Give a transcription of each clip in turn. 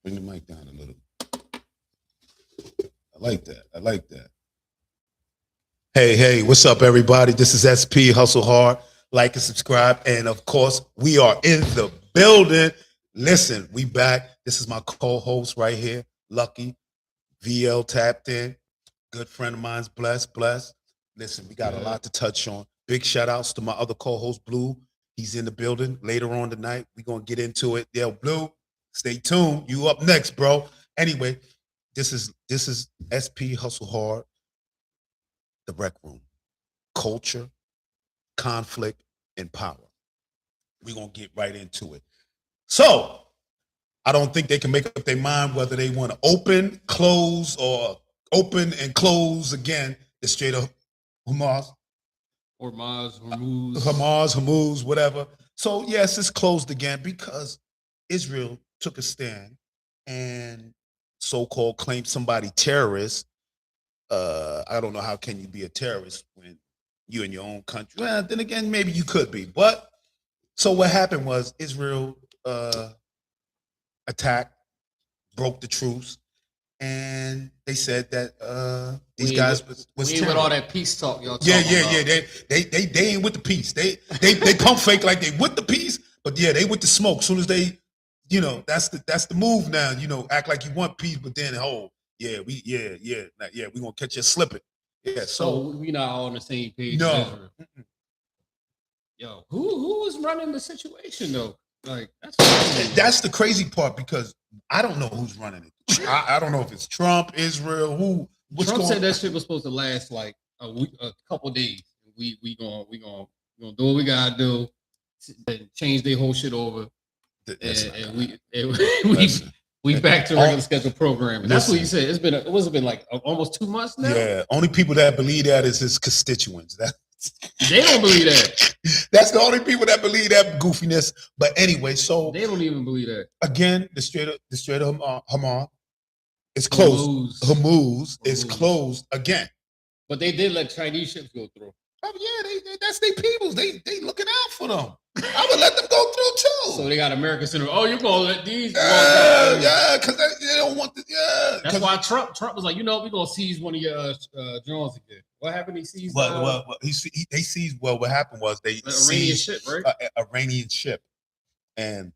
Bring the mic down a little. I like that. I like that. Hey, what's up, everybody? This is SP Hustle Hard. Like and subscribe. And of course, we are in the building. Listen, we back. This is my co-host right here, Lucky. VL tapped in. Good friend of mine's Bless. Listen, we got a lot to touch on. Big shout outs to my other co-host, Blue. He's in the building later on tonight. We're going to get into it. Yo, Blue, stay tuned. You up next, bro. Anyway, this is SP Hustle Hard, the Rec Room. Culture, conflict, and power. We're going to get right into it. So, I don't think they can make up their mind whether they want to open, close, or open and close again the Strait of Hormuz. Hormuz, whatever. So, yes, it's closed again because Israel took a stand and so-called claimed somebody terrorist. I don't know how can you be a terrorist when you're in your own country. Well, then again, maybe you could be. But so what happened was Israel attacked, broke the truce, and they said that these guys was with all that peace talk, y'all. Yeah. They ain't with the peace. They pump fake like they with the peace, but yeah, they with the smoke. Soon as they, that's the move now. Act like you want peace, but then we gonna catch you slipping. Yeah, so we not all on the same page. No. Yo, who was running the situation though? Like that's the crazy part because I don't know who's running it. I don't know if it's Trump, Israel, Trump said that shit was supposed to last like a couple days. We gonna do what we gotta do, and change their whole shit over, we back to regular scheduled programming. That's what he said. It's been like almost 2 months now. Yeah, only people that believe that is his constituents. They don't believe that. That's the only people that believe that goofiness. But anyway, so they don't even believe that. Again, the Strait of Hormuz is closed. Hormuz is closed again. But they did let Chinese ships go through. Oh yeah, that's their peoples. They looking out for them. I would let them go through too. So they got American Center. Oh, you're gonna let these? Yeah, because they don't want the. Yeah, that's why Trump was like, we're gonna seize one of your drones again. What happened? He seized. They seized. Well, what happened was they seized Iranian ship, right? Iranian ship, and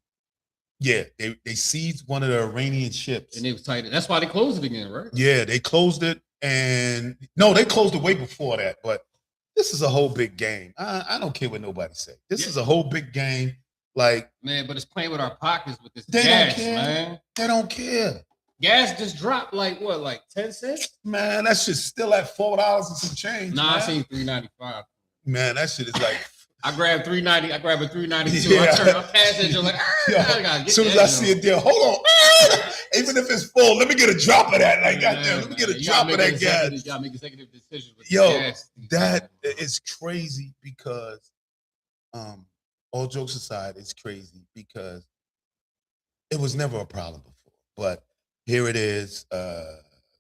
yeah, they seized one of the Iranian ships, and it was tight. That's why they closed it again, right? Yeah, they closed it, and no, they closed it way before that. But this is a whole big game. I don't care what nobody say. This is a whole big game. Like man, but it's playing with our pockets with this gas, man. They don't care. Gas just dropped like 10 cents? Man, that shit's still at $4 and some change. Nah, I seen $3.95. Man, that shit is like I grabbed $3.90. I grabbed a $3.92. Yeah. I passed it. You're like, as soon as I see it there, hold on. Even if it's full, let me get a drop of that. Like, goddamn, let me get a drop of that gas. You gotta make executive decisions. With gas. That is crazy because, all jokes aside, it's crazy because it was never a problem before. But here it is.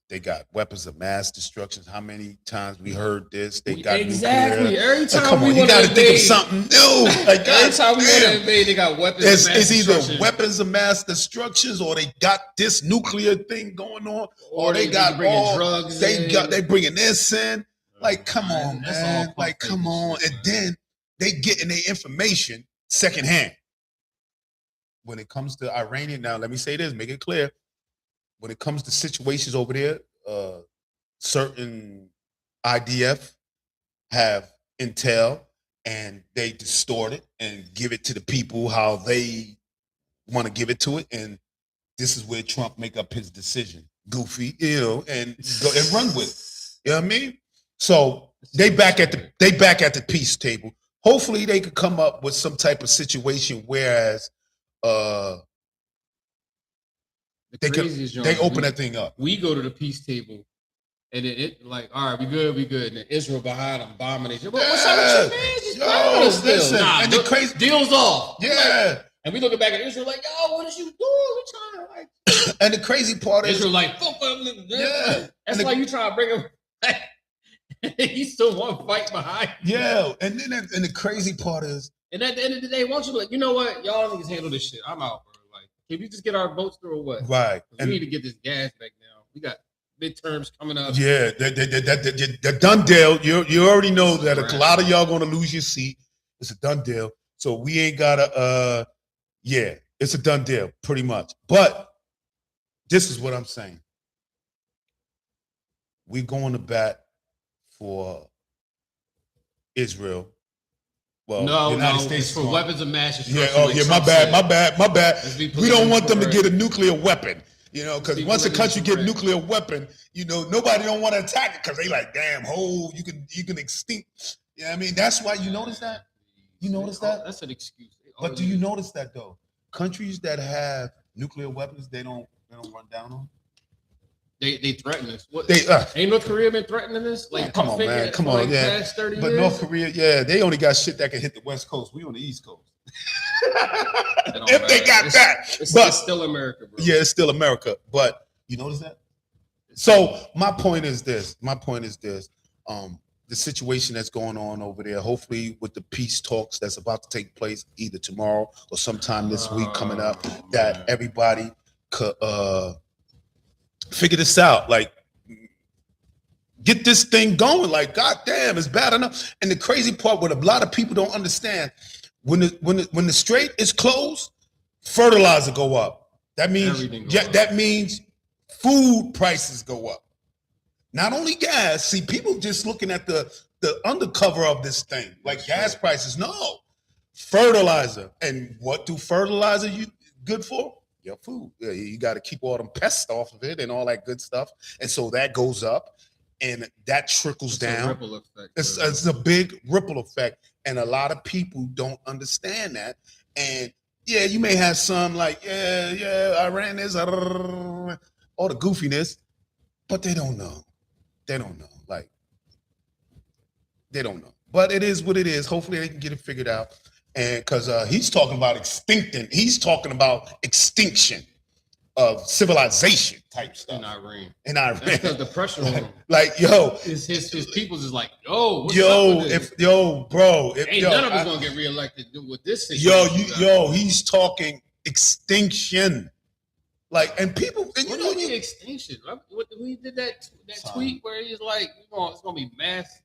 They got weapons of mass destruction. How many times we heard this? They got nuclear. Every time come on, you got to think of something new. Like, every time we want to invade, they got weapons. It's either weapons of mass destructions, or they got this nuclear thing going on, or they got bringing drugs. They bringing this in. Like, come on, man. Like, come on. And then they getting their information secondhand. When it comes to Iranian, now let me say this, make it clear. When it comes to situations over there, certain IDF have intel and they distort it and give it to the people how they want to give it to it. And this is where Trump make up his decision. Goofy, and go and run with it. You know what I mean? So they back at the peace table. Hopefully they could come up with some type of situation whereas they open that thing up. We go to the peace table, and it like, all right, we good. And then Israel behind them bombing it. What's up with you, man? Listen, and the crazy deals off. Yeah. And we looking back at Israel like, yo, what is you doing? We trying to like. And the crazy part is Israel like, fuck them. Yeah. That's why you trying to bring him. He's still one fight behind. Yeah, and the crazy part is, and at the end of the day, won't you be like, you know what, y'all niggas handle this shit. I'm out, bro. Like, Can we just get our votes through or what? Right. We need to get this gas back now. We got midterms coming up. Yeah, the done deal. You already know that a lot of y'all gonna lose your seat. It's a done deal. So we ain't gotta yeah, it's a done deal, pretty much. But this is what I'm saying. We're going to bat for Israel. Well, no, United States for weapons of mass destruction. Yeah, my bad. We don't want them to get a nuclear weapon. Because once a country get a nuclear weapon, nobody don't want to attack it because they like, damn, you can extinct. Yeah, I mean, that's why you notice that. You notice that? That's an excuse. But do you notice that though? Countries that have nuclear weapons, they don't run down on. They threaten us. What? Ain't North Korea been threatening this? Like, come on, man. Come on, yeah. Past 30 but years? North Korea, yeah, they only got shit that can hit the West Coast. We on the East Coast. If they got that. It's still America, bro. Yeah, it's still America. But you notice that? So my point is this. The situation that's going on over there, hopefully with the peace talks that's about to take place either tomorrow or sometime this week coming up, that everybody could figure this out. Like, get this thing going. Like, goddamn, it's bad enough. And the crazy part, what a lot of people don't understand, when the strait is closed, fertilizer go up. That means food prices go up. Not only gas. See, people just looking at the undercover of this thing, like gas prices. No, fertilizer. And what do fertilizer you good for? Your food. Yeah, you got to keep all them pests off of it and all that good stuff. And so that goes up, and that trickles down. A ripple effect. It's a big ripple effect, and a lot of people don't understand that. And yeah, you may have some like I ran this, all the goofiness, but they don't know. They don't know. Like, they don't know. But it is what it is. Hopefully they can get it figured out. And because he's talking about extinction of civilization type stuff. In Iran. That's because the pressure on him. Like, yo. His people's is like, what's bro. Ain't none of us going to get reelected with this thing. He's talking extinction. Like, and people, and what do you mean extinction? We did that tweet where he's like, it's gonna be mass.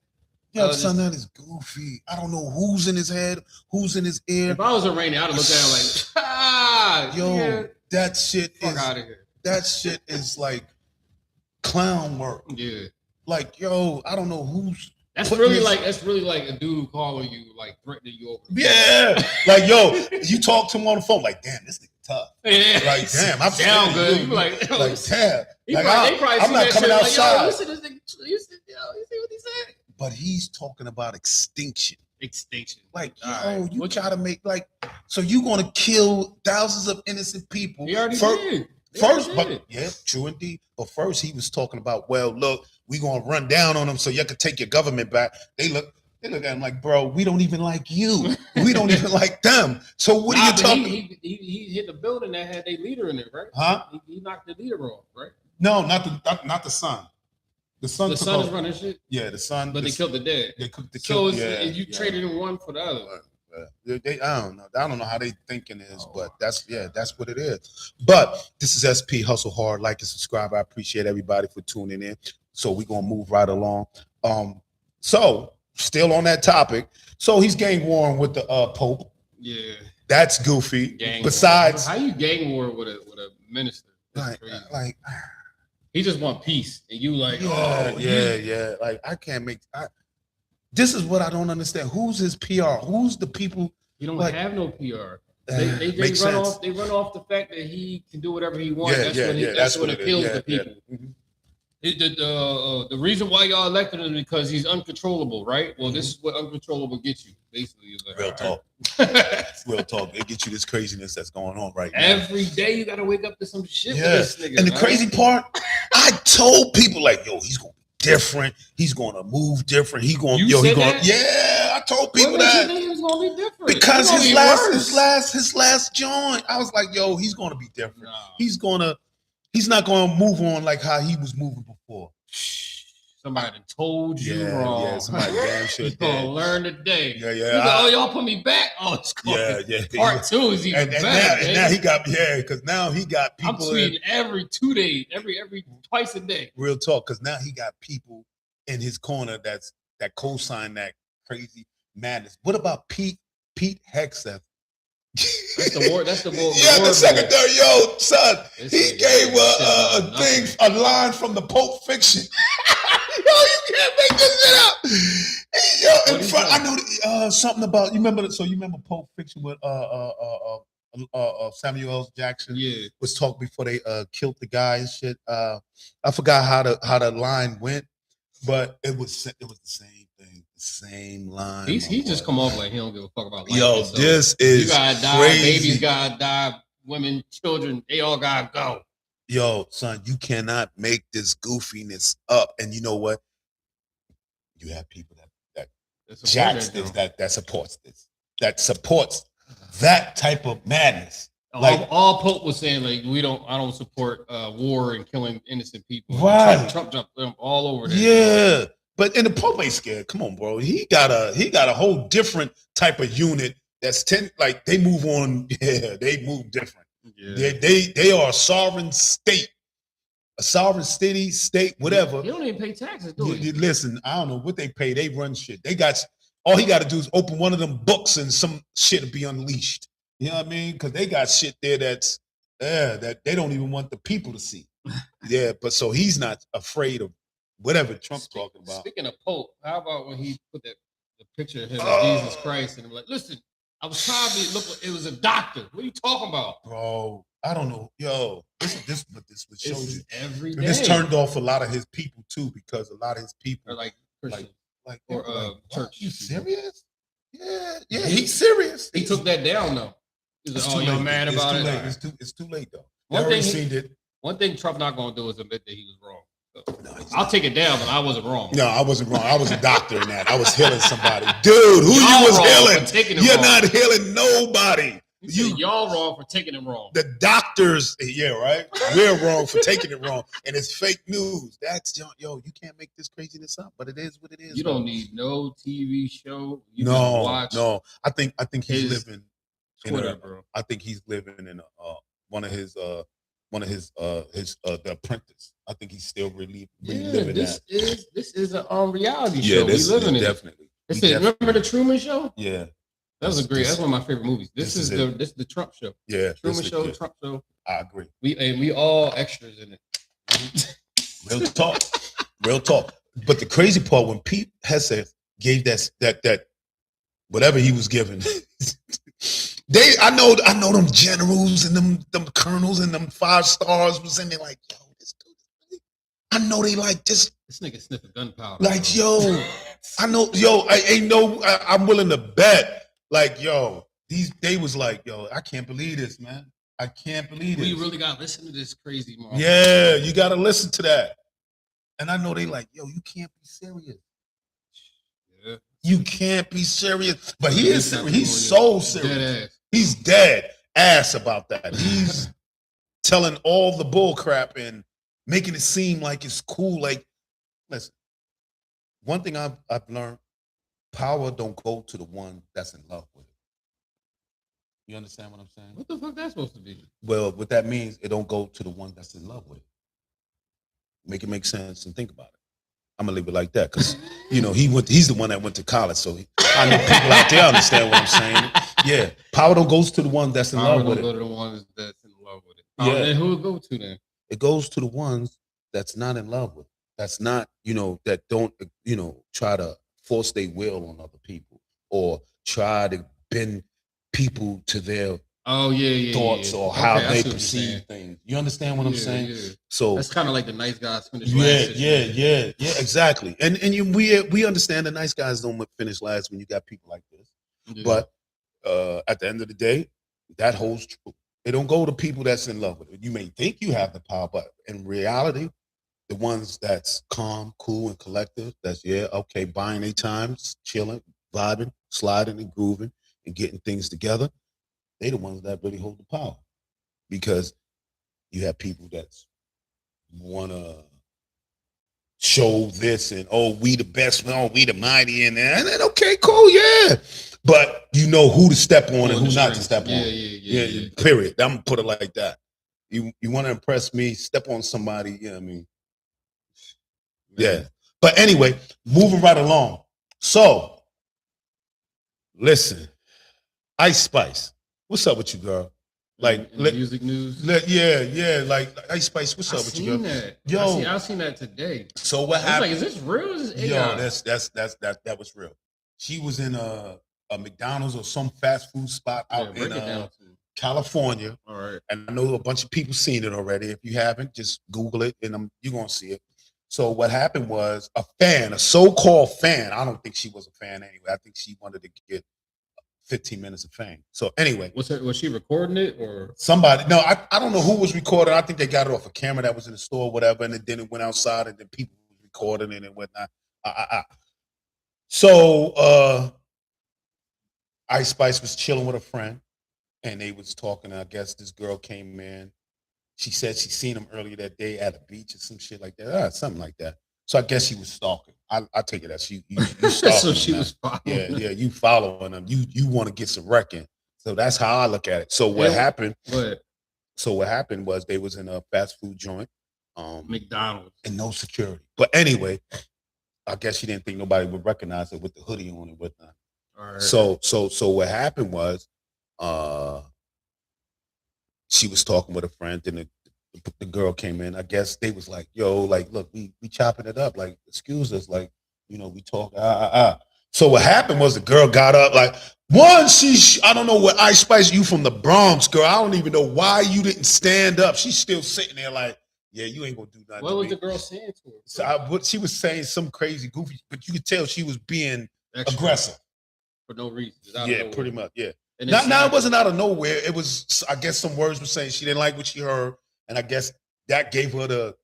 Yo, son, that is goofy. I don't know who's in his head, who's in his ear. If I was a Rainy, I'd have looked at him like, that shit fuck out of here. That shit is like clown work. Yeah. Like, I don't know who's. That's really like a dude calling you, like threatening you over. Yeah. Like, you talk to him on the phone, like, damn, this nigga tough. Yeah. Like, damn, I'm down good. You like, damn. Like, I'm not coming outside. Like, listen to this nigga. You see what he said? But he's talking about extinction. Like, you right. try to make so you gonna kill thousands of innocent people. He already did. True indeed. But first he was talking about, well, look, we gonna run down on them so you can take your government back. They look at him like, bro, we don't even like you. We don't even like them. So what are you talking? He hit the building that had their leader in it, right? Huh? He knocked the leader off, right? No, not the son. The son is running shit. Yeah, the son. But they killed the dad. They cooked the kid. So you traded in one for the other. I don't know how they thinking is, but that's what it is. But this is SP Hustle Hard. Like and subscribe. I appreciate everybody for tuning in. So we're gonna move right along. So still on that topic. So he's gang warring with the Pope. Yeah, that's goofy. Gang Besides, war. How you gang war with a minister? Like he just want peace, and you like, yeah. Like this is what I don't understand. Who's his PR? Who's the people? You don't have no PR. They run off. They run off the fact that he can do whatever he wants. That's what appeals to people. Yeah. Mm-hmm. The reason why y'all elected him is because he's uncontrollable, right? Well, this is what uncontrollable gets you, basically. Like, real talk. Real talk. It gets you this craziness that's going on right now. Every day you gotta wake up to some shit with this nigga. And the crazy part, I told people like, he's gonna be different. He's gonna move different. He gonna I told people that. He was gonna be different. Because his last joint, I was like, he's gonna be different. No. He's not gonna move on like how he was moving before. somebody told you wrong. Yeah, somebody damn sure you gonna learn today. Yeah. Y'all put me back. Oh, it's cool. Yeah. Part 2 is even better. And now he got because now he got people. I'm tweeting every 2 days, every twice a day. Real talk, because now he got people in his corner that co-sign that crazy madness. What about Pete Hegseth? That's the war. The secretary. Yo, son, he gave a line from the Pulp Fiction. Yo, you can't make this shit up. Yo, in front, I know something about you remember Pulp Fiction with Samuel L. Jackson was talking before they killed the guy and shit. I forgot how the line went, but it was the same thing, the same line. He just come off like he don't give a fuck about life. Yo, this is you gotta die, crazy. Babies gotta die, women, children, they all gotta go. Yo, son, you cannot make this goofiness up. And you know what? You have people that jacks this, that supports this, that supports that type of madness. Like all Pope was saying, like I don't support war and killing innocent people. Right. Trump jumped them all over there. Yeah. But the Pope ain't scared. Come on, bro. He got a whole different type of unit that's they move on. Yeah, they move different. Yeah. They are a sovereign state. A sovereign state, whatever. You don't even pay taxes, do you? Listen, I don't know what they pay. They run shit. All he got to do is open one of them books and some shit will be unleashed. You know what I mean? Because they got shit there that they don't even want the people to see. Yeah, but so he's not afraid of whatever Trump's talking about. Speaking of Pope, how about when he put the picture of him as Jesus Christ and I'm like, listen, I was trying to look. It was a doctor. What are you talking about, bro? I don't know. Yo, this shows you every day. This turned off a lot of his people too, because a lot of his people are like Christians, or church. You serious? Yeah, he's serious. He took that down though. He's like, oh, you're mad about it. It's too late though. One thing Trump not gonna do is admit that he was wrong. So, no, I'll take it down, but I wasn't wrong. No, I wasn't wrong. I was a doctor in that. I was healing somebody. Dude, who you was healing? You're not healing nobody. Y'all wrong for taking it wrong. The doctors, right? We're wrong for taking it wrong. And it's fake news. That's, you can't make this craziness up, but it is what it is. You don't need no TV show. No. I think he's living Twitter, bro. I think he's living in one of his The Apprentice. I think he's still really living that. This is a reality show. We live in it. Definitely. Remember the Truman Show? Yeah. That's one of my favorite movies. This is the Trump show. Yeah. Truman Show, Trump Show. I agree. We all extras in it. Real talk. But the crazy part, when Pete Hegseth gave that whatever he was giving, I know them generals and them colonels and them 5 stars was in there like, yo, this dude. I know they like this. This nigga sniffing gunpowder. Like, yo, I know, I'm willing to bet. Like, yo, they was like, yo, I can't believe this, man. I can't believe this. You really gotta listen to this crazy mom. Yeah, you gotta listen to that. And I know they like, yo, you can't be serious. Yeah. You can't be serious. But he is serious. He's so serious. He's dead ass about that. He's telling all the bull crap and making it seem like it's cool. Like, listen, one thing I've learned, power don't go to the one that's in love with it. You understand what I'm saying? What the fuck that's supposed to be? Well, what that means, it don't go to the one that's in love with it. Make it make sense and think about it. I'm gonna leave it like that because he's the one that went to college, so I know people out there understand what I'm saying. Yeah, power don't goes to the one that's in love with it. Go to the ones that's in love with it. Then who would go to then? It goes to the ones that's not in love with it. That's not, that don't, try to force their will on other people or try to bend people to their thoughts or how they perceive things. You understand what I'm saying? Yeah. So that's kind of like the nice guys finish last. Yeah, exactly. And we understand the nice guys don't finish last when you got people like this. Yeah. But at the end of the day, that holds true. It don't go to people that's in love with it. You may think you have the power, but in reality, the ones that's calm, cool, and collective, that's buying their time, chilling, vibing, sliding and grooving, and getting things together, they the ones that really hold the power. Because you have people that want to show this and we the best, we the mighty, and then okay, cool, yeah. But you know who to step on and who not to step on. Yeah. Period. I'm gonna put it like that. You want to impress me? Step on somebody. You know what I mean? Yeah. But anyway, moving right along. So, listen, Ice Spice, what's up with you, girl? Like in music news. Yeah. Like Ice Spice, what's up with you, girl? That. Yo, I seen that today. So what happened? Like, is this real? Is this AI? Yo, that was real. She was in a McDonald's or some fast food spot out in California. All right. And I know a bunch of people seen it already. If you haven't, just Google it and you're gonna see it. So what happened was a so-called fan. I don't think she was a fan anyway. I think she wanted to get 15 minutes of fame. So anyway, was she recording it or somebody? No, I don't know who was recording. I think they got it off a camera that was in the store, or whatever, and then it went outside, and then people were recording it and whatnot. So Ice Spice was chilling with a friend, and they was talking. I guess this girl came in. She said she seen him earlier that day at a beach or some shit like that, something like that. So I guess she was stalking. I take it as you stalking. So she was following. Yeah, you following them. You want to get some wrecking. So that's how I look at it. So what happened? So what happened was they was in a fast food joint, McDonald's, and no security. But anyway, I guess she didn't think nobody would recognize it with the hoodie on and whatnot. All right. So what happened was, she was talking with a friend, and the girl came in. I guess they was like, yo, like, look, we chopping it up. Like, excuse us. Like, we talk. So what happened was the girl got up. Like, I don't know what Ice Spice, you from the Bronx, girl. I don't even know why you didn't stand up. She's still sitting there like, yeah, you ain't gonna do nothing. What was the girl saying to her? So she was saying some crazy goofy, but you could tell she was being aggressive. For no reason. Yeah, pretty much, yeah. Now it wasn't out of nowhere. It was, I guess, some words were saying she didn't like what she heard, and I guess that gave her the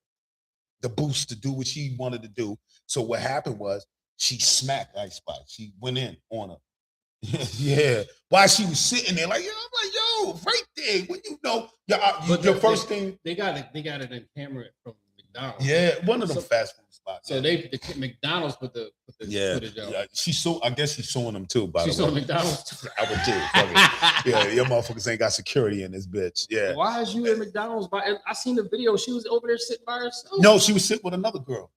boost to do what she wanted to do. So what happened was she smacked Ice Spice. She went in on her. Yeah. While she was sitting there, like, I'm like, yo, right there. When your first thing. They got it in camera from McDonald's. Yeah, one of them fast food spots. So the McDonald's put the footage out. Yeah, I guess she's suing them too, by the way. She's suing McDonald's? I would too. Yeah, your motherfuckers ain't got security in this bitch. Yeah. Why is you at McDonald's? I seen the video. She was over there sitting by herself. No, she was sitting with another girl.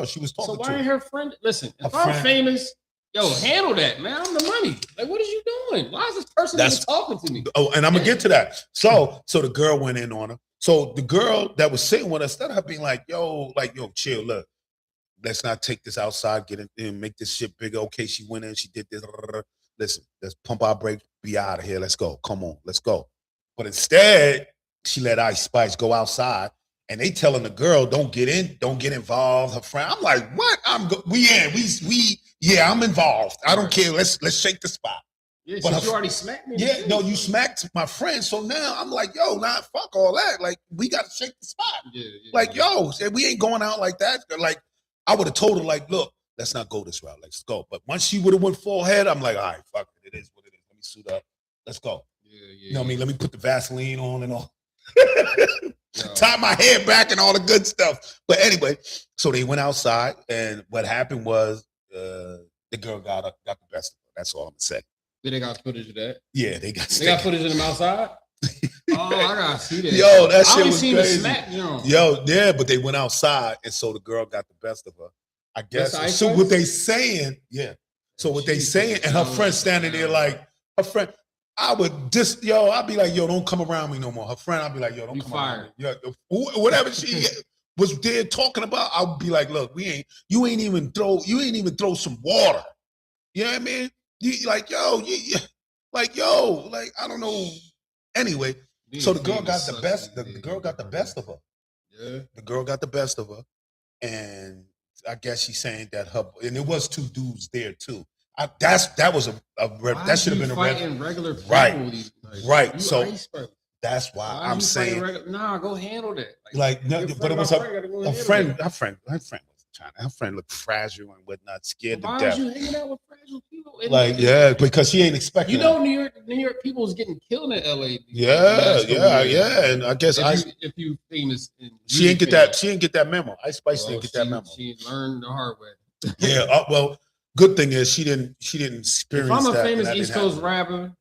She was talking to. So why ain't her friend? Listen, if I'm famous, yo, handle that, man. I'm the money. Like, what is you doing? Why is this person even talking to me? Oh, and I'm gonna get to that. So the girl went in on her. So the girl that was sitting with us, instead of her being like, yo, chill, look, let's not take this outside, get in and make this shit bigger. Okay, she went in, she did this. Listen, let's pump our brakes, be out of here. Let's go. Come on, let's go. But instead, she let Ice Spice go outside, and they telling the girl, don't get in, don't get involved. Her friend, I'm like, what? I'm involved. I don't care. Let's shake the spot. Yeah, but you already smacked me. Yeah, no, you smacked my friend. So now I'm like, yo, fuck all that. Like, we got to shake the spot. Yo, we ain't going out like that. Like, I would have told her, like, look, let's not go this route. Let's go. But once she would have went full head, I'm like, all right, fuck it. It is what it is. Let me suit up. Let's go. You know what I mean? Let me put the Vaseline on and all. Tie my hair back and all the good stuff. But anyway, so they went outside, and what happened was the girl got the best of her. That's all I'm saying. Did they got footage of that? Yeah, they got footage of them outside? Oh, I gotta see that. Yo, that shit was crazy. The smack, Yo, yeah, but they went outside, and so the girl got the best of her. I guess. So what they saying, yeah. So what they saying, and her friend standing there like, her friend, I'd be like, yo, don't come around me no more. Her friend, I'd be like, yo, don't come around me. Yeah, whatever she was there talking about, I'd be like, look, you ain't even throw some water. You know what I mean? Like, I don't know. Anyway, so the girl got the best. The girl got the best of her. Yeah. The girl got the best of her, and I guess she's saying that and there was two dudes there too. That should have been a regular people. Right. So that's why I'm saying, go handle that. But it was her friend. Her friend was trying. Her friend looked fragile and whatnot, scared to death. Why was you hanging out with fragile fragile people. Like, yeah, because she ain't expecting. You know, New York people is getting killed in LA. Yeah, and I guess if you famous, she didn't get that. She didn't get that memo. Ice Spice didn't get that memo. She learned the hard way. Yeah. Well, good thing is she didn't experience that. If I'm a famous East Coast rapper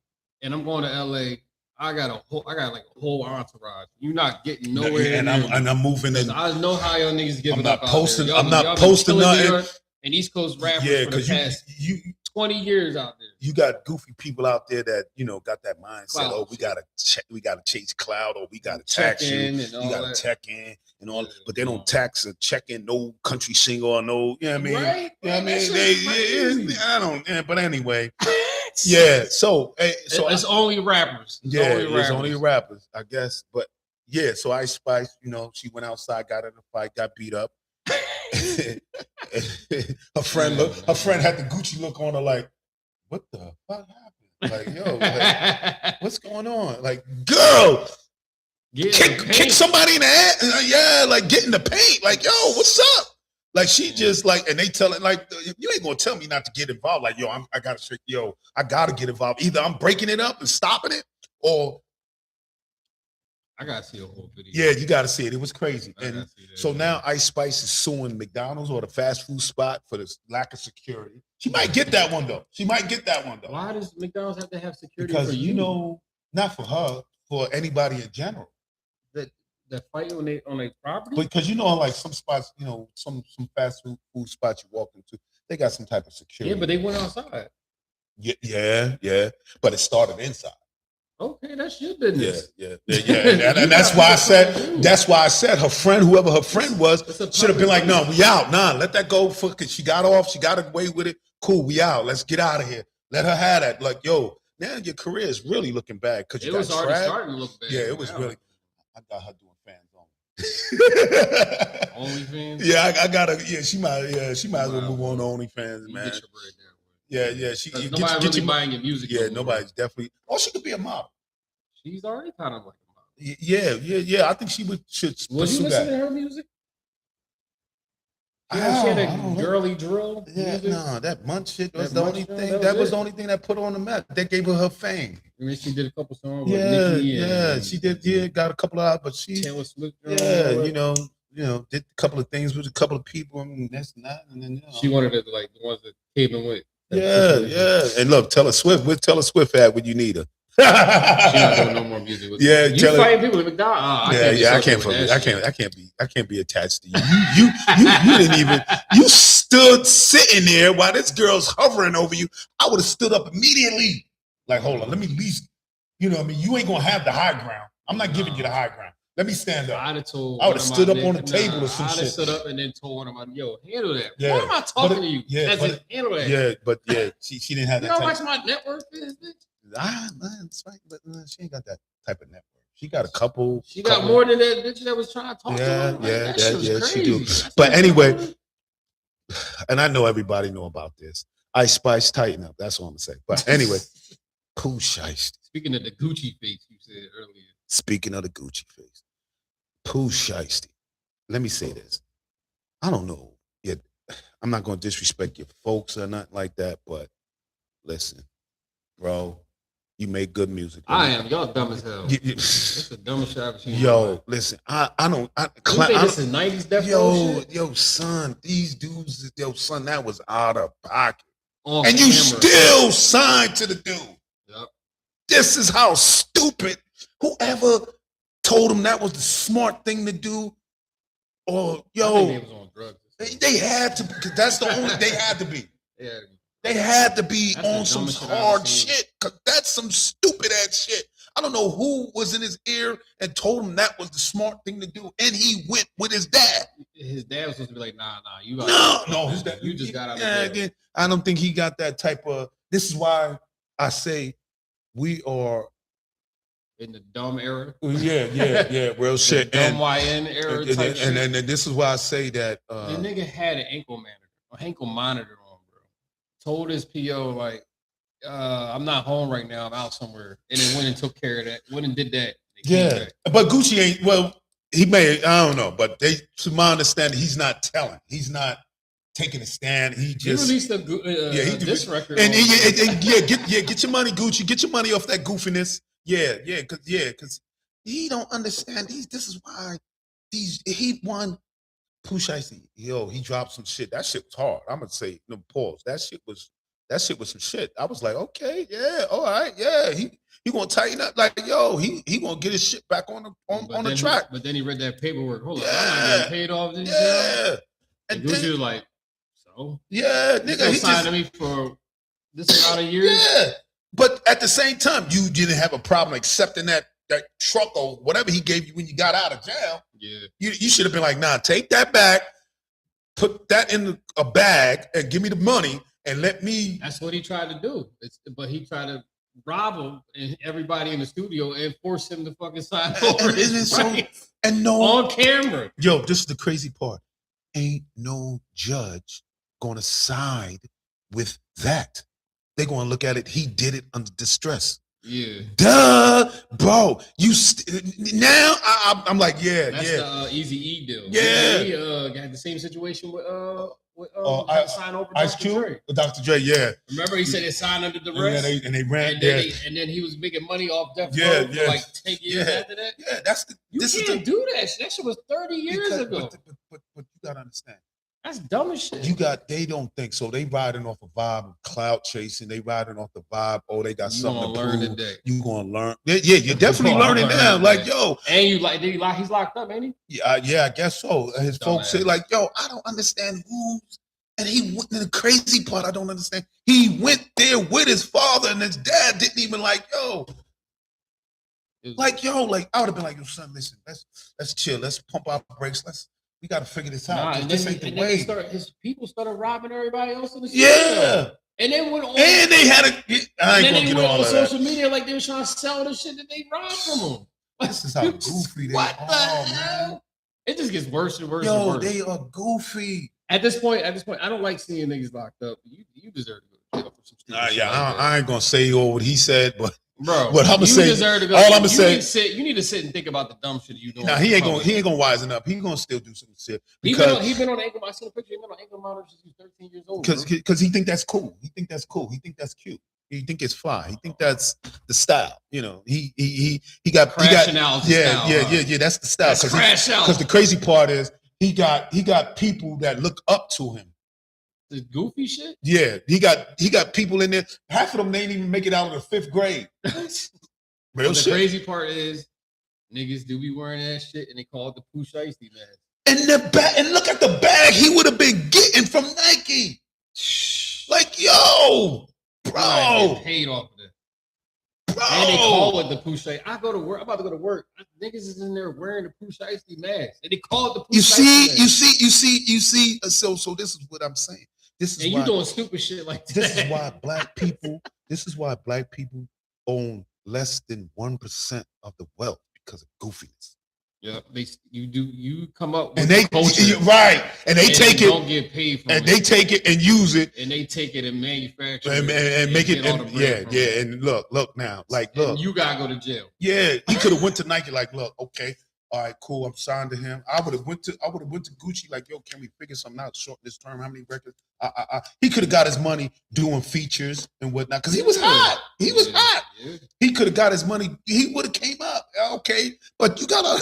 and I'm going to LA, I got like a whole entourage. You're not getting nowhere. And I'm moving in. I know how y'all niggas giving up. I'm not posting nothing. And East Coast rappers for the past 20 years out there. You got goofy people out there that got that mindset. Oh, we gotta chase cloud, or we gotta tax you. You gotta check in and all, but they don't tax or check in no country singer or no. You know what I mean? Right? You know what I mean? I don't. Yeah, but anyway. Yeah. So it's only rappers. It's only rappers, I guess. But yeah. So Ice Spice, she went outside, got in a fight, got beat up. her friend had the Gucci look on her, like, what the fuck happened? Like, yo, what's going on? Like, girl, kick somebody in the ass. Yeah, like, get in the paint. Like, yo, what's up? Like, she just like, and they tell it like, you ain't gonna tell me not to get involved. Like, I gotta get involved. Either I'm breaking it up and stopping it, or I gotta see a whole video. Yeah, you gotta see it. It was crazy. And so now Ice Spice is suing McDonald's or the fast food spot for the lack of security. She might get that one though. Why does McDonald's have to have security because for you? Not for her, for anybody in general. That fight on their property? Because like some spots, some fast food spots you walk into, they got some type of security. Yeah, but they went outside. Yeah. But it started inside. Okay, that's your business. Yeah. And that's why I said her friend, whoever her friend was, should have been like, no, we out. Nah, let that go. Cause she got off. She got away with it. Cool, we out. Let's get out of here. Let her have that. Like, yo, now your career is really looking bad. Cause it was already starting to look bad. Yeah, it was really. I got her doing fans only. OnlyFans? Yeah, I got her. Yeah, she might as well move on to OnlyFans, man. Get your bread down. Yeah. She nobody really buying your music. Yeah, nobody's definitely. Oh, she could be a model. She's already kind of like a model. Yeah. I think she should. Was you listening to her music? She had a girly drill. Yeah, no, that Munch shit was the only thing. That was the only thing that put her on the map. That gave her fame. I mean, she did a couple songs. She did. Yeah, got a couple of, but she. Taylor Swift. Did a couple of things with a couple of people. I mean, that's not. And then she wanted to like the ones that came in with. Yeah. And look, Taylor Swift. Where's Taylor Swift at when you need her? She's not doing no more music with you fighting people at McDonald's. I can't be attached to you. You didn't even. You stood sitting there while this girl's hovering over you. I would have stood up immediately. Like, hold on, let me at least. You know what I mean? You ain't gonna have the high ground. I'm not giving you the high ground. Let me stand up. I would have stood up on the table or some shit. I'd have stood up and then told one of my, yo, handle that. Yeah. Why am I talking to you? Handle that. Yeah, but she didn't have that. You know how much my network is, bitch? But she ain't got that type of network. She got a couple. She got more than that bitch that was trying to talk to her. Yeah, she do. But anyway, and I know everybody know about this. Ice Spice, tighten up. That's all I'm gonna say. But anyway, Pooh Shiesty. Speaking of the Gucci face you said earlier. Speaking of the Gucci face, Pooh Shiesty. Let me say this. I don't know. Yet I'm not gonna disrespect your folks or nothing like that, but listen, bro. You make good music. I am. Y'all dumb as hell. It's the dumbest shit I've seen. Yo, listen. I don't. This is 90s Def shit? Yo, son. These dudes. Yo, son. That was out of pocket. And you still signed to the dude. Yep. This is how stupid. Whoever told him that was the smart thing to do, or I think they was on drugs. They had to. Because that's the only. They had to be. Yeah. They had to be on some hard shit, because that's some stupid ass shit. I don't know who was in his ear and told him that was the smart thing to do, and he went with his dad. His dad was supposed to be like, nah, you no, his dad, you just got out of jail. I don't think he got that type of. This is why I say we are in the dumb era. Yeah, real shit. Dumb YN era type shit. And this is why I say that the nigga had an ankle monitor. Told his PO like, I'm not home right now. I'm out somewhere, and then went and took care of that. Went and did that. Yeah, but Gucci ain't. Well, he may. I don't know, but to my understanding, he's not telling. He's not taking a stand. He just released a diss record. And get your money, Gucci. Get your money off that goofiness. Because he don't understand. This is why he won. Pusha T, he dropped some shit. That shit was hard. I'm gonna say no pause. That shit was some shit. I was like, okay, yeah, all right, yeah. He gonna tighten up. Like, yo, he gonna get his shit back on the track. But then he read that paperwork. Hold on, I'm not getting paid off this. Yeah. And Gucci was like, so yeah, nigga, he signed me for this amount of years. Yeah, but at the same time, you didn't have a problem accepting that truck or whatever he gave you when you got out of jail. Yeah, you should have been like, nah, take that back, put that in a bag, and give me the money, and let me. That's what he tried to do. But he tried to rob him and everybody in the studio and force him to fucking sign over his rights. And no on camera. Yo, this is the crazy part. Ain't no judge gonna side with that. They're gonna look at it. He did it under distress. Yeah. Duh, bro. Now I'm like, yeah, that's yeah. The Easy E deal. Yeah. He had the same situation with sign over Ice Cube, Dr. Dre. Yeah. Remember, he said they signed under duress. And they ran. And then he was making money off Death Row for like 10 years after that. Yeah, you can't do that. That shit was 30 years ago. But you gotta understand. That's dumb as shit. They don't think so. They riding off a vibe of cloud chasing. They riding off the vibe. Oh, they got something to learn prove. Today. You gonna learn. Yeah, you're definitely learning now. Like, yo. And he's locked up, ain't he? Yeah, I guess so. His folks say, like, yo, I don't understand who's. And the crazy part, I don't understand. He went there with his father, and his dad didn't even like, yo. I would have been like, yo, son, listen, let's chill. Let's pump our brakes. We got to figure this out. This ain't the way. His people started robbing everybody else in the studio. Yeah. And then went on. And they had I ain't gonna get all on of that. social media like they were trying to sell the shit that they robbed from them. This is how goofy they are. What the hell? Man. It just gets worse and worse. Yo, and worse. they are goofy. At this point, I don't like seeing niggas locked up. You deserve to go to jail for some stupid shit. I ain't gonna say what he said, but. Bro, what I'm gonna say, deserve to go. All I'm gonna say, you need to sit and think about the dumb shit you doing. Nah, he ain't gonna wisen up. He gonna still do some shit. He been on ankle. I seen a picture. He been on ankle monitor since he was 13 years old. Because he think that's cool. He think that's cool. He think that's cute. He think it's fly. He think that's the style. You know, he got crashing out. Yeah. That's the style. Because the crazy part is he got people that look up to him. The goofy shit? Yeah, he got people in there. Half of them didn't even make it out of the 5th grade. Real shit. The crazy part is niggas do be wearing that shit and they call it the Pusha T mask. And look at the bag he would have been getting from Nike. Like, yo, bro. Paid off of that. Bro. And they call it the Pusha. I go to work. I'm about to go to work. Niggas is in there wearing the Pusha T mask. And they call it the Pusha T mask. You see. So this is what I'm saying. You doing stupid shit like that. This is why black people own less than 1% of the wealth because of goofiness. Yeah, you come up with and they culture, right, and they take it, don't get paid for and they take it and use it, and they take it and manufacture and make it, and look now, like look, and you gotta go to jail. Yeah, he could have went to Nike, like, look, okay, all right, cool, I'm signed to him. I would have went to Gucci, like, yo, can we figure something out short this term? How many records? He could have got his money doing features and whatnot because he was hot. He was hot. Yeah. He could have got his money. He would have came up. Okay, but you gotta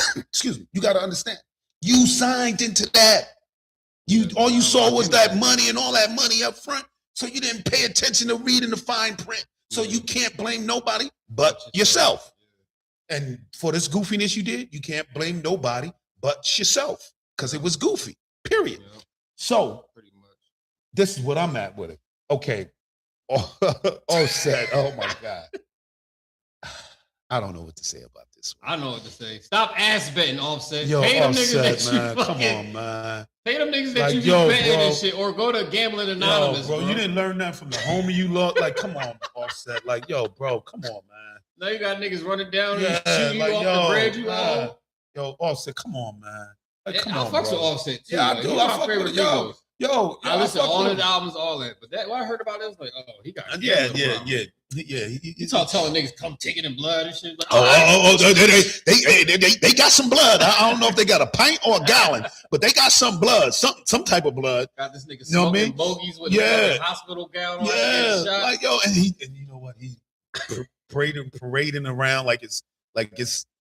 you gotta understand. You signed into that. All you saw was that money and all that money up front. So you didn't pay attention to reading the fine print. So you can't blame nobody but yourself. And for this goofiness you did, you can't blame nobody but yourself because it was goofy. Period. Yeah. So pretty much, this is what I'm at with it. Okay. Offset. Oh my God. I don't know what to say about this one. I know what to say. Stop ass betting, Offset. Yo, pay them Offset, niggas man. Come on, man. Pay them niggas that you be betting and shit, or go to Gambling Anonymous. Bro, you didn't learn that from the homie you loved. Like, come on, Offset. Like, yo, bro, come on, man. Now you got niggas running down and shooting you off the bread you own. Yo, Offset, come on, man. Like, come on, I fucks with Offset too. Yeah, I do. I fuck with Yo, I listened to all his albums, all that. But that what I heard about it was like, oh, he got yeah. He talk telling niggas come taking in blood and shit. Like, they got some blood. I don't know if they got a pint or a gallon, but they got some blood, some type of blood. Got this nigga smoking bogeys with a hospital gown on. Yeah, like yo, and you know what, he parading around like it's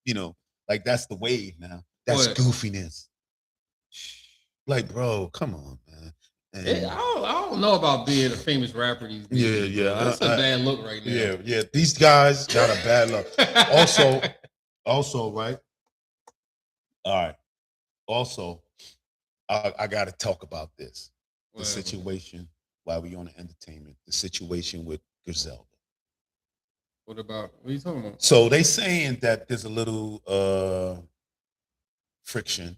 you know, like that's the wave now. That's goofiness. Like, bro, come on, man. I don't know about being a famous rapper these days. Yeah. That's a bad look right now. Yeah. These guys got a bad look. Also, right? All right. Also, I got to talk about this. The situation while we on the entertainment. The situation with Griselda. What are you talking about? So they saying that there's a little friction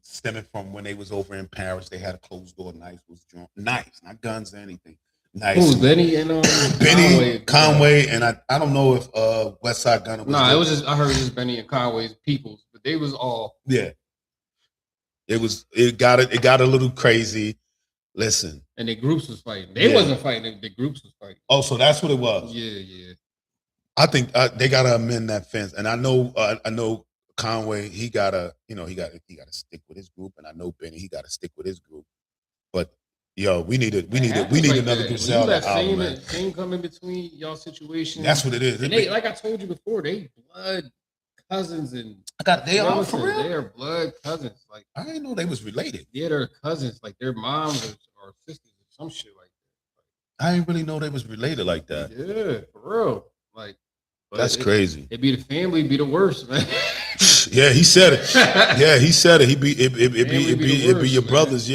stemming from when they was over in Paris. They had a closed door. Knives was drawn. Knives, not guns or anything. Knives. Who's Benny and Conway, and I don't know if West Side Gunner was. It was just I heard it was Benny and Conway's peoples, but they was all It got a little crazy. Listen, and the groups was fighting. They wasn't fighting. The groups was fighting. Oh, so that's what it was. Yeah. I think they gotta amend that fence, and I know Conway. He gotta stick with his group, and I know Benny. He gotta stick with his group. But yo, we need another Griselda album. Fame come in between y'all situation. That's what it is. And they, like I told you before, they blood cousins and they are for real. They are blood cousins. Like I didn't know they was related. Yeah, they're cousins. Like their moms or sisters or some shit like that. I didn't really know they was related like that. Yeah, for real. Like that's crazy. It be the family, be the worst, man. Yeah, he said it. Yeah, he said it. It be your brothers,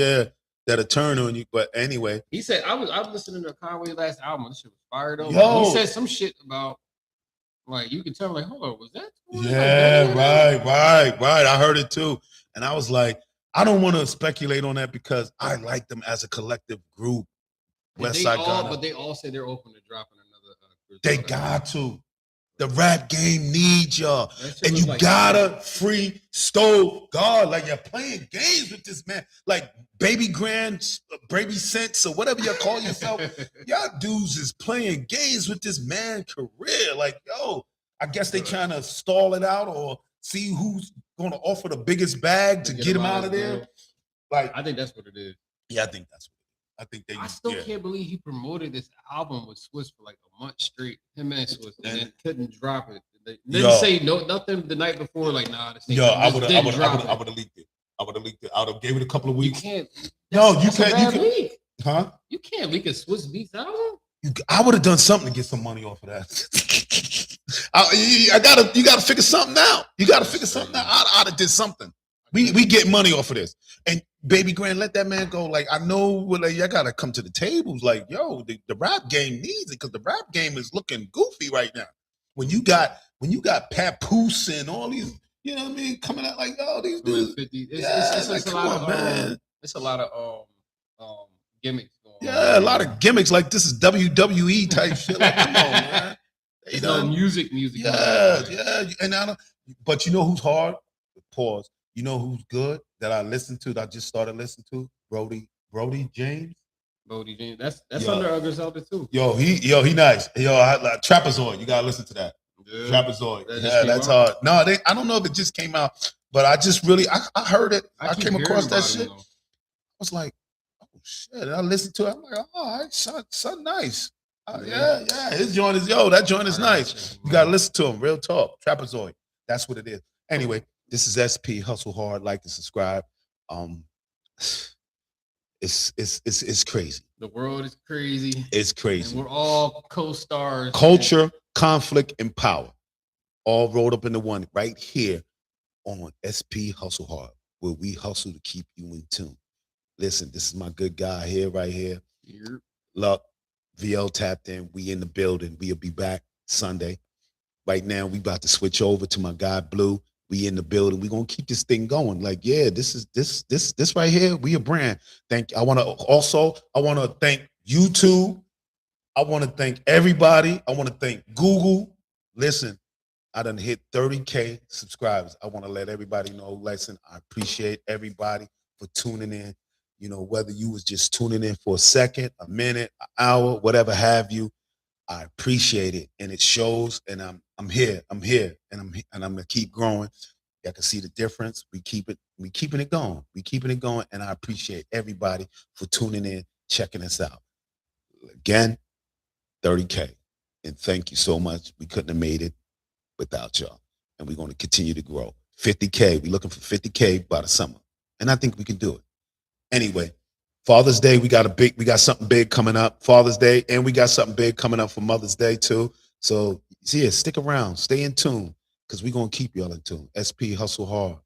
that'll turn on you. But anyway, he said I was listening to Conway's last album. This shit was fired up. He said some shit about like you could tell like, hold on, was that? Yeah, right. I heard it too, and I was like, I don't want to speculate on that because I like them as a collective group. But they all said they're open to dropping another. They got to. The rap game needs y'all. And you gotta free Stove God. Like you're playing games with this man. Like Baby Sense or whatever you call yourself. Y'all dudes is playing games with this man career. Like, yo, I guess they trying to stall it out or see who's gonna offer the biggest bag to get him out of there. Like I think that's what it is. Yeah, I think that's what it is. I still can't believe he promoted this album with Swiss for like a month straight. Him and Swiss, and then couldn't drop it. They didn't say nothing the night before. Like, nah, this I would have leaked it. I would have gave it a couple of weeks. You can't. You can't. Huh? You can't leak a Swiss Beats album. I would have done something to get some money off of that. You gotta figure something out. You gotta figure something out. I'd have did something. We get money off of this. And Baby Grand, let that man go. Like, I know I gotta come to the tables. Like, yo, the rap game needs it because the rap game is looking goofy right now. When you got Papoose and all these, you know what I mean, coming out like, oh, these dudes. It's a lot of man. It's a lot of gimmicks going on. Yeah, a lot of gimmicks. Like this is WWE type shit. Like, come on, man. It's no music. Yeah. And but you know who's hard? Pause. You know who's good that I listened to? That I just started listening to? Brody James. Brody James. That's under Griselda too. He nice. Trapezoid. You gotta listen to that. Yeah. Trapezoid. That's hard. No, I don't know if it just came out, but I just really I heard it. I came across that shit. I was like, oh shit. And I listened to it. I'm like, oh, son nice. Yeah. His joint is that joint is nice. You gotta listen to him. Real talk. Trapezoid. That's what it is. Anyway. This is SP. Hustle hard, like and subscribe. It's crazy. The world is crazy. It's crazy. And we're all co-stars. Culture, conflict, and power, all rolled up into one right here on SP Hustle Hard, where we hustle to keep you in tune. Listen, this is my good guy here, right here. Luck, VL tapped in. We in the building. We'll be back Sunday. Right now, we about to switch over to my guy Blue. We in the building. We're gonna keep this thing going. Like, yeah, this right here. We a brand. I want to thank YouTube. I want to thank everybody. I want to thank Google. Listen, I done hit 30K subscribers. I want to let everybody know. Listen, I appreciate everybody for tuning in. You know, whether you was just tuning in for a second, a minute, an hour, whatever have you, I appreciate it, and it shows. And I'm here, and I'm gonna keep growing. Y'all can see the difference. We keeping it going. We keeping it going, and I appreciate everybody for tuning in, checking us out. Again, 30K, and thank you so much. We couldn't have made it without y'all, and we're going to continue to grow. 50K. We're looking for 50K by the summer, and I think we can do it. Anyway, Father's Day, we got something big coming up. Father's Day, and we got something big coming up for Mother's Day too. So yeah, stick around, stay in tune, because we're gonna keep y'all in tune. SP Hustle Hard.